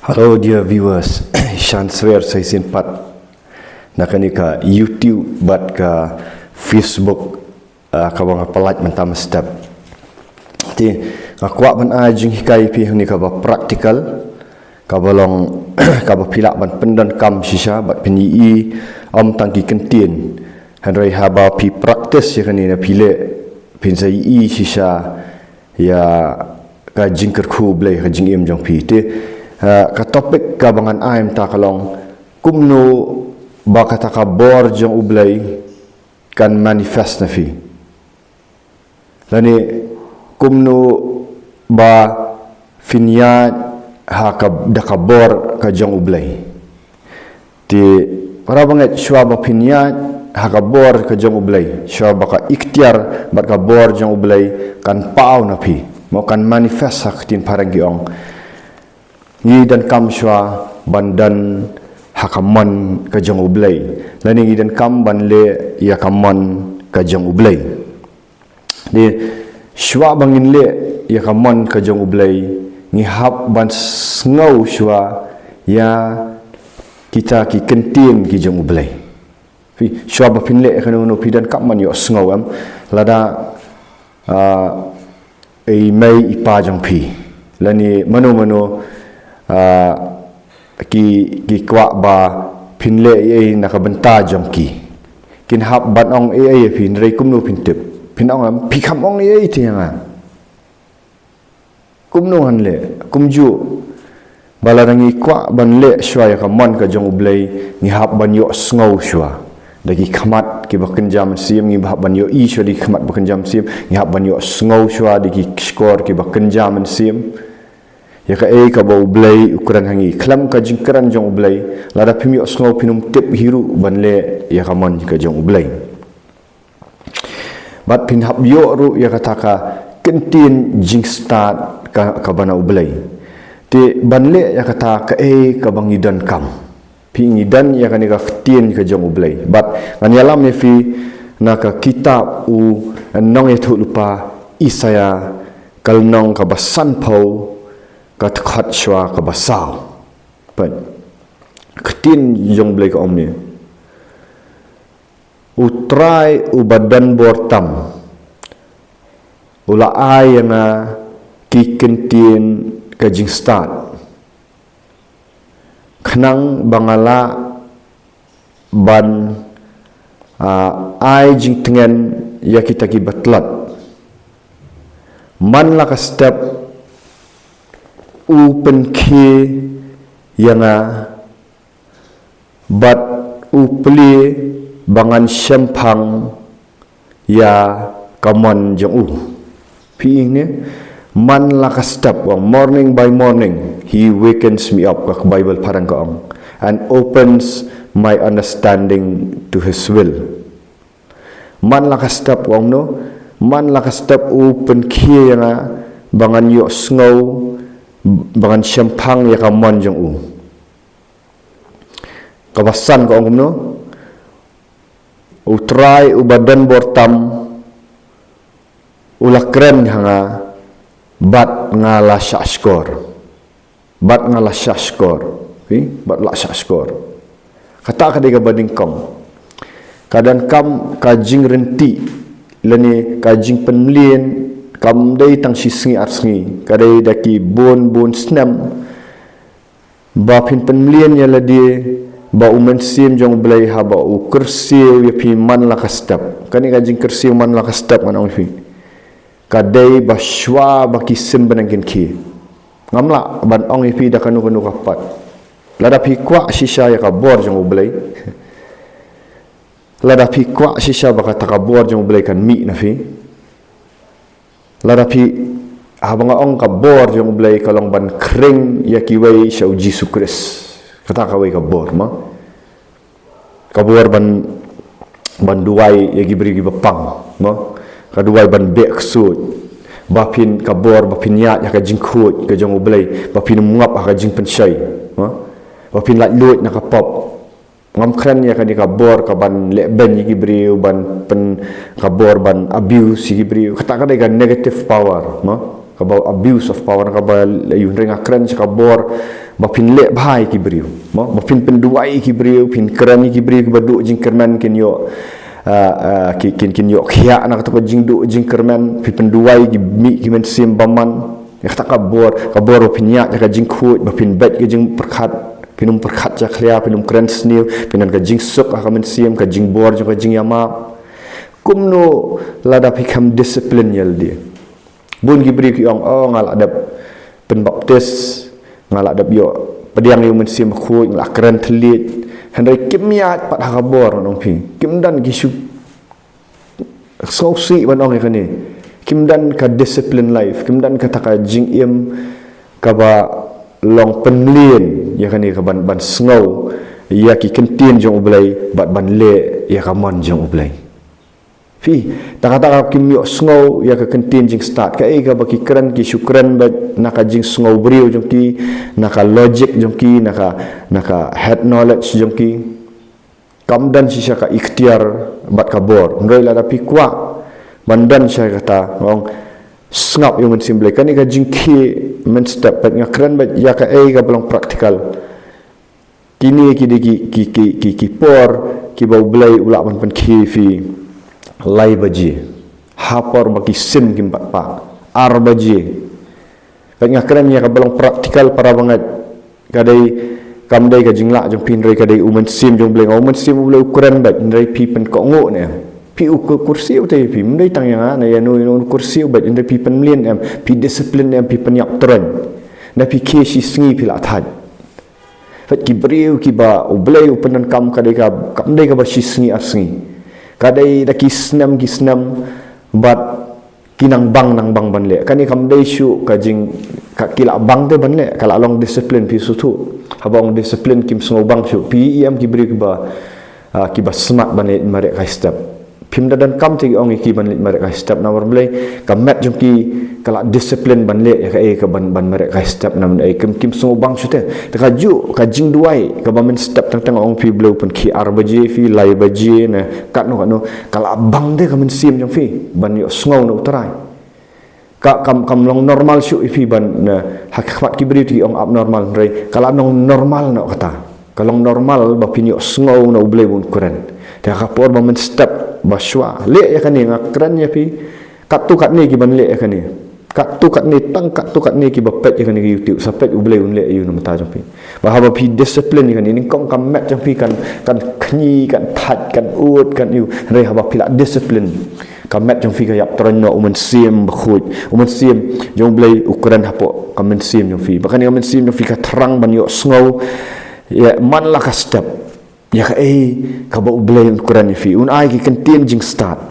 Hello dear viewers, Shan swear saya simpat nak ni ka YouTube bat ka Facebook ka bang pelat mentam step. Ti aku ban ajing hikai pi ni ka ba practical ka balong ka ba pilak ban pendan kam shisha bat penyi om tangki kentin handrai haba pi practice ya kan ni na pile pin sai shisha ya ka jingker khu blai ka jing im jong pi ti ka topik ka bangan aim ta kalong kumno ba kata ka bor jong ublay kan manifest na fi lani kumno ba finya ha ka da ka bor ka jong ublay ti para banget shwa ba finya ha ka bor ka jong ublay shwa ba ka ikhtiar ba ka bor jong ublay kan pau na fi mo kan manifest hak tin parang giong ni dan kam shwa bandan hakaman ka jong ublay lani ni dan kam ban le ya kaman ka jong ublay di shwa bangin le ya kaman ka jong ublay ni hab ban ngau shwa ya kita ki kentin ki jong ublay fi shwa ba pin le ka no pi dan kam man yo ngau am lada ai mai ipa jong pi lani mano ki kwa ba pinle ai nakabenta jong ki kin hab ban ong ai pin rei kumno pin tip pin ong pi kham ong ai tianga kumno han le kumju balarangi kwa ban le shwa ya kamon ka jong ublay ni hab ban yo ngau shwa dagi khamat ki bakan jam sim ni hab ban yo i shwa di khamat bakan jam sim ni hab ban yo ngau shwa dagi skor ki bakan jam sim ya ka ka ba ublay ukuran hangi klam ka jingkaran jong ublay lada pimi osngau pinum tip hiru banle ya kamon ka jong ublay bat pin hab yo ru ya kata ka kentin jing start ka bana ublay ti banle ya kata ka bangidan kam pingidan ya kan ka tin ka jong ublay bat nganialam ne fi na ka kitab u nong ya thu lupa isaya kalnong ka basan pau ka khat shwa ka basaw pen ktin jong blai ka omni utrai ubadan bortam ula ayana ki kentin ka jing start khnang bangala ban ai jing tengen ya kita ki batlat man la ka step open key yang bat upli bangan sempang ya kamon jong pi ni man la ka step morning by morning he wakens me up ka bible parang kaong and opens my understanding to his will man la ka step no man la ka step open key yang bangan yo snow bangan sempang ya kamon jong kawasan ko no utrai ubadan bortam ulakren hanga bat ngala syashkor bat ngala syashkor bat la syashkor kata ka diga bading kom kadan kam kajing renti lani kajing penlien kam dai tang sisngi arsngi kadai daki bon snam ba pin penlien ya ladi ba umen sim jong blai ha ba u kersiu ya pi man la kastap kani kajing kersiu man la kastap man ong fi kadai ba shwa ba kisim banangkin ki ngamla ban ong fi da kanu kapat lada pi kwa shisha ya ka bor jong blai lada pi kwa shisha ba ka takabor jong blai kan mi na fi ladapi habang ong ka bor jong blai kalong ban kring ya kiway siya Jesus Christ kata kaway ka bor ma ka bor ban duway ya gibri gibapang ma ka duway ban beksud bapin ka bor bapin ya ka jingkhut ka jong blai bapin mungap ka jing pensay ma bapin lat lut na ka pop ngam kren ya kan dikabor ka ban leben gibri ban pen kabor ban abuse gibri kata ka negative power ma kabau abuse of power kabau yun ring akran sa kabor bapin le bhai ki brio mo bapin penduai ki brio pin kran ki brio badu jing kerman kin yo kin yo khia na to jing du jing kerman pi penduai ki mi ki men sim baman ya ta kabor pin ya ka jing khu bapin bet ki jing perkhat pinum perkhat ja khlia pinum kran sniu pinan ka jing sok ka men sim ka jing bor ka jing yama kumno lada pikam discipline yal dia bun gibri ki ong ngal adap penbaptis ngal adap yo pediang yu men sim khu ngal kran thlit handai kimya pat habor nong pi kimdan gisu sosi banong ikani kimdan ka discipline life kimdan ka taka jing im ka ba long penlien ya kani ka ban snow ya ki kentin jong ublai bat ban le ya ka mon jong ublai fi taka kim yo snow ya ka kentin jing start ka ka baki kran ki syukran ba naka jing snow brio jong ki naka logic jong ki naka head knowledge jong ki kamdan si ka ikhtiar bat ka bor ndoi la da pi kwa bandan saya kata ngong snap yung simple kan ka jing ki men step pat ngakran ba ya ka ka belong praktikal kini ki por ki bau blai ulak ban ki fi lai baji hapor bagi sim kim pat pa ar baji pat ngakran ya ka belong praktikal para banget kadai kamdai ka jingla jong pin rei kadai uman sim jong blai uman sim ulai ukuran bat rei pi pen ko ngo ne pi ukur kursi utai pi mendai tang yang na ya no kursi bat rei pi pen lien em pi discipline em pi pen yak tren na pi ke si sngi pi la thad fat ki breu ki ba ublai upenan kam kadai ka kamdai ka ba si sngi asngi kadai da ki snam bat kinang bang nang bang ban le kani kamdai shu ka jing ka kila bang te ban le kala long discipline pi sutu habang discipline kim sngo bang shu pi em ki breu ki ba smart ban le mare ka step pim dan kam ti ong ki ban le mare ka step na war blai ka mat jong ki kala discipline ban le ya ka ban mare ka step nam kim sngo bang shu te ka ju ka jing duai ka ba men step tang ong pi bleu pun ki ar baje fi lai baje na kat no kala bang de ka men sim jong fi ban yo sngo no tarai ka kam long normal shu ifi ban na hakikat ki bri ti ong abnormal rei kala nong normal no kata kalong normal ba pinyo sngo no blei bun kuran ta ka por ba men step ba shwa le ya kan nga kran ya pi kat tu kat ni ki ban le ya kan ni kat tu kat ni tang kat tu kat ni ki ba pet ya kan ni youtube sapet blei un le yu no mata jong pi ba ha ba pi discipline kan ni kong kam mat jong pi kan kni kan that kan ut kan yu rei ha ba pi la discipline kamet jong fi kayap terno umen sim bakhut umen sim jong blai ukuran hapo kamen sim jong fi bahkan kamen sim jong fi ka terang ban yo sngow ya man la ka step ya ka ka ba blai ukuran ni fi un ai ki kentin jing start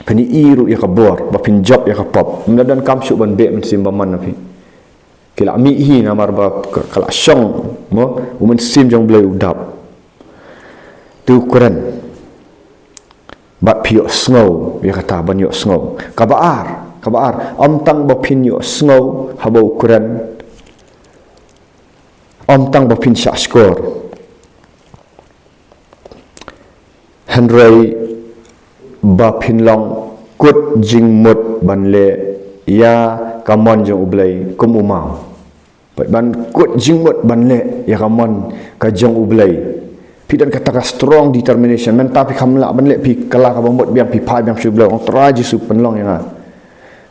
pani iru ya ka bor ba pin job ya ka pop dan kam shu ban be men sim ba man na fi kila mi hi na mar ba kala shong mo umen sim jong blai udap tu ukuran bat pio snow ya kata ban yo snow kabaar omtang ba pin yo snow habo ukuran omtang ba pin sha skor henry ba pin long kut jing mut ban le ya kamon jong ublai kum umau ban kut jing mut ban le ya kamon ka jong ublai pi dan kata strong determination men tapi kamla ban le pi kala ka bamot biang pi pa biang subla ong traji su penlong yang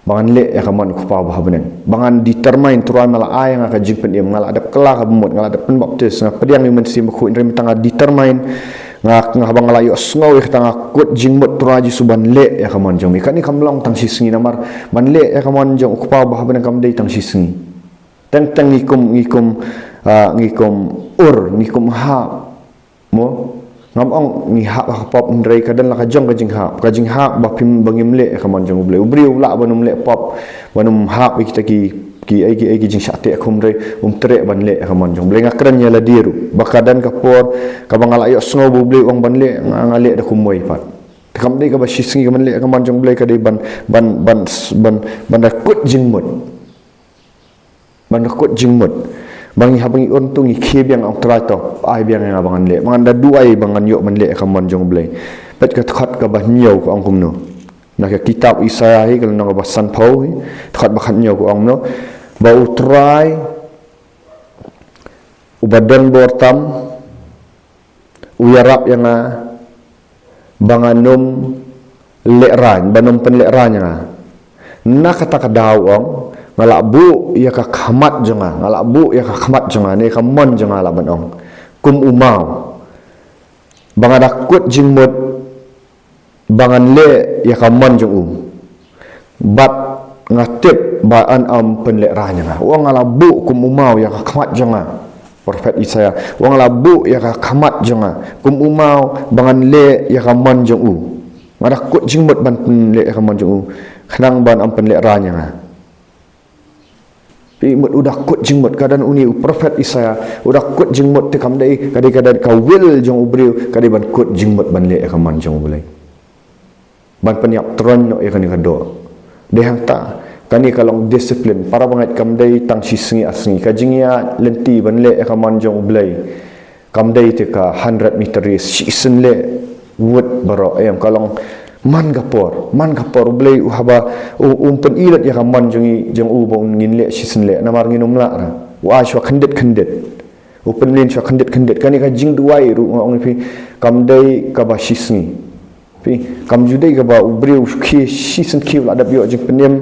bangan le ya kaman ku pa bah benen bangan determine turai mala ay nga ka jing pen im ngala adap kala ka bamot ngala adap pen baptis nga pediang men sim ku indre mitanga determine nga habang ngala yo sngow ik tanga kut jing mot traji su ban le ya kaman jong ikani kamlong tang sisngi namar ban le ya kaman jong ku pa bah benen kam dei tang sisngi tang ngikum ngikum ha mo ngamong ni hak pop ndrei kadan la kajong kajing hak ba pim bangim le kaman jong ble ubri ula banum le pop banum hak kita ki jing sate akum ndrei tre ban le kaman jong ble ngakran nya la diru bakadan kapor kabang ala yo sngo bu ble ong ban le ngale da kumoi pat kam dei ka ba shisngi kaman le kaman jong ble ka dei ban da kut jing mut bangi habangi untung ikhe biang ang trato ai biang nga bangan le bangan da duai bangan yo man le kamon jong blai pet ka khat ka ba nyau ko ang kumno nak kitab Isaiah hi kalau nang basan pau hi takhat bakhanyo ko ang no ba utrai ubadan bortam uyarap yang banganum lekran banom penlekran yang nak kata kadawang ngalabu ya ka khamat jonga ngalabu ya ka khamat jonga ne kamon jonga la banong kum umau bangadakut jingmut bangan le ya kamon jong bat ngatip baan am penlekran yang wang ngalabu kum umau ya ka khamat jonga Prophet Isaiah wang labu ya ka khamat jonga kum umau bangan le ya ka man jong ngada kut jingmut ban pen le ya ka man jong khnang ban am pen le ra nya pi mut udah kut jingmut kadan uni Prophet Isaiah udah kut jingmut te kam dai kadai ka will jong ubriu kadai ban kut jingmut ban le ya ka man jong bulai ban peniap tron no ya kan ka do de hang ta kani kalong disiplin para banget kam dai tang sisngi asngi kajingya lenti ban le ka manjong blai kam dai te ka 100 meter race season le wut baro ayam kalong man gapor blai uhaba pen ilat ya ka manjongi jong u bon ngin le season le namar nginum la ra wa shwa khandet open lane shwa khandet kani ka jing duai ru ong pi kam dai ka ba sisngi pi kam judai ka ba ubriu ki season ki la da bio jing penem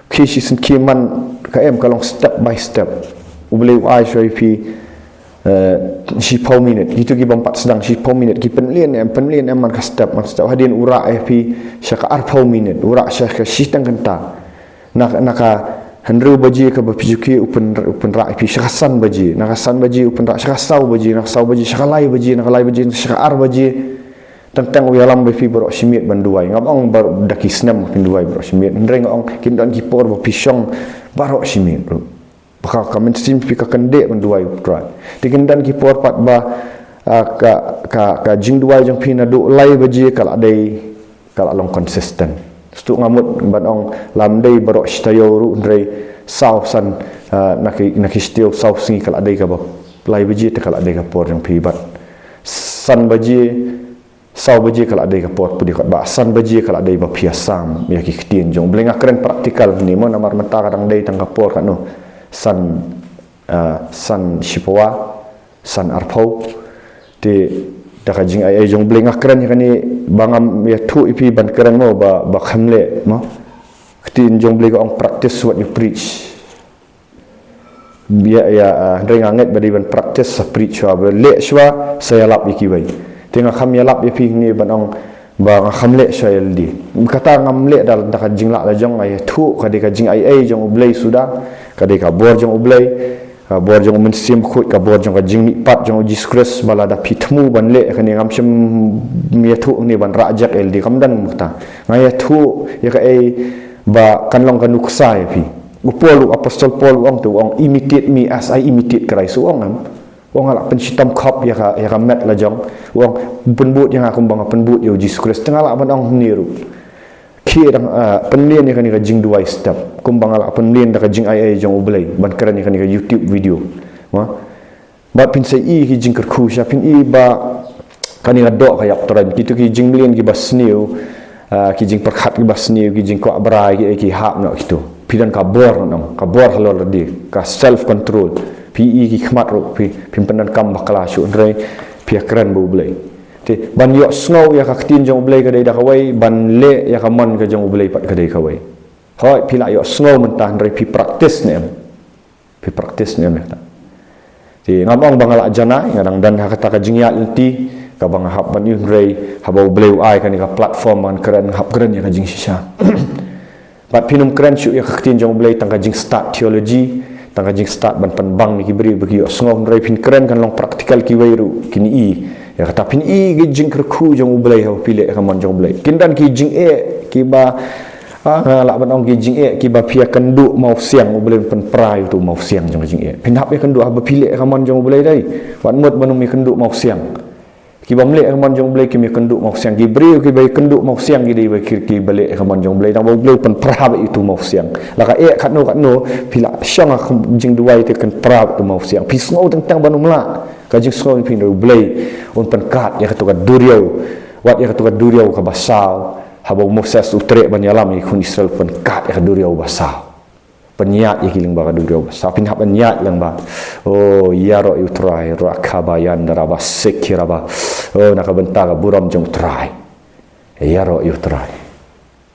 Kisi sen kiman KM kalong step by step boleh ai shoi pi si pau minute gitu ki bampat sedang si pau minute ki penlien man ka step hadin ura pi syaka ar pau minute ura syaka sistang kenta naka handru baji ka bapijuki upen ra pi syaka san baji upen ra syaka sau baji syaka lai baji syaka ar baji tentang uyalam befi bro simit banduai ngabang bar daki snam pinduai bro simit ndreng ong kindan kipor bo pisong baro simit bro bakal kamen sim pika kende banduai utrai dikindan kipor pat ba ka jing duai jang pina do lai baji kala dei kala long konsisten stu ngamut ban ong lamdei baro stayo ru ndrei sau san naki stio sau singi kala dei ka ba lai baji te kala dei ka por jang pibat san baji sau baji kalau ada ke pot pudi kat basan baji kalau ada ba piasam ya ki ktien jong blenga keren praktikal ni mo namar menta kadang dai tang kapor kan no san shipawa san arpau ti daka jing ai jong blenga keren kan ni bangam ya tu ipi ban keren mo ba khamle mo ktien jong blega ong practice what you preach ya ndreng anget badi ban practice sa preach wa le shwa saya lap iki bai tengah kami lap ya ping ni banong bang khamle syal di kata ngamle dal dak jingla la jong ai thu kadi ka jing ai jong ublai sudah kadi ka bor jong ublai bor jong mensim khut ka bor jong ka jing ni pat jong jiskres bala da pitmu ban le kani ngam sem mi thu ni ban rajak el di kamdan mukta ngai thu ya ka ai ba kanlong kanuk sai pi upol apostol Paul ong tu ong imitate me as I imitate Christ ong am wong ala pensitam khop ya ka met la jong wong penbut yang aku bang penbut yo Jesus Christ tengah la ban niru ki dang penlien ni kan ka jing duai step kumbang ala penlien da ka jing ai jong ublai ban keren ni kan ka YouTube video wa ba pin sai i ki jing kerku sha pin i ba kan ni do ka yak toran kitu ki jing lien ki basniu ki jing perkhat ki basniu ki jing ko abrai ki hap no kitu pidan ka bor halol di ka self control PE ki khmat ro pimpinan kam bakala shu ndrei pia keren bo blai te ban yo snow ya ka tin jong blai ka dei da kawai ban le ya ka man ka jong blai pat ka dei kawai hoi pila yo snow mentah ndrei pi practice ne ta te ngabang bangala jana ngadang dan kata ka jingya lti ka bang hab ban ndrei habau blai ai ka ni ka platform man keren hab keren ya ka jing shisha pat pinum keren shu ya ka tin jong blai tang ka jing start theology tangga jing start ban bang ni kibri bagi sngom rai pin keren kan long praktikal ki wairu kini i ya kata pin i gi jing kerku jong ublai ha pile ka man jong ublai kindan ki jing ki ba la ban ong ki jing ki ba pia kendu mau siang ublai pen prai tu mau siang jong jing pin hap ya kendu ha ba pile ka man jong ublai dai wan mot banum mi kendu mau siang ki ba mle ka man jong ublai ki mi kendu mau siang gibri ki ba kendu mau siang gi dei ba ki bale ka man jong ublai dang ublai pen pra itu mau siang la ka khat no pila syang jing duai te kan pra tu mau siang pis ngau tentang banum la ka jing ngau pin ublai on pen kat ya ka tu ka duriau wat ya ka tu ka duriau ka basau habang Moses utrek banyalam ikun Israel pun kat ya duriau basah penyiat ya kiling ba duriau basah pinhap penyiat lang ba oh ya ro utrai ro kabayan daraba sekiraba oh nakabentar buram jong utrai ya ro utrai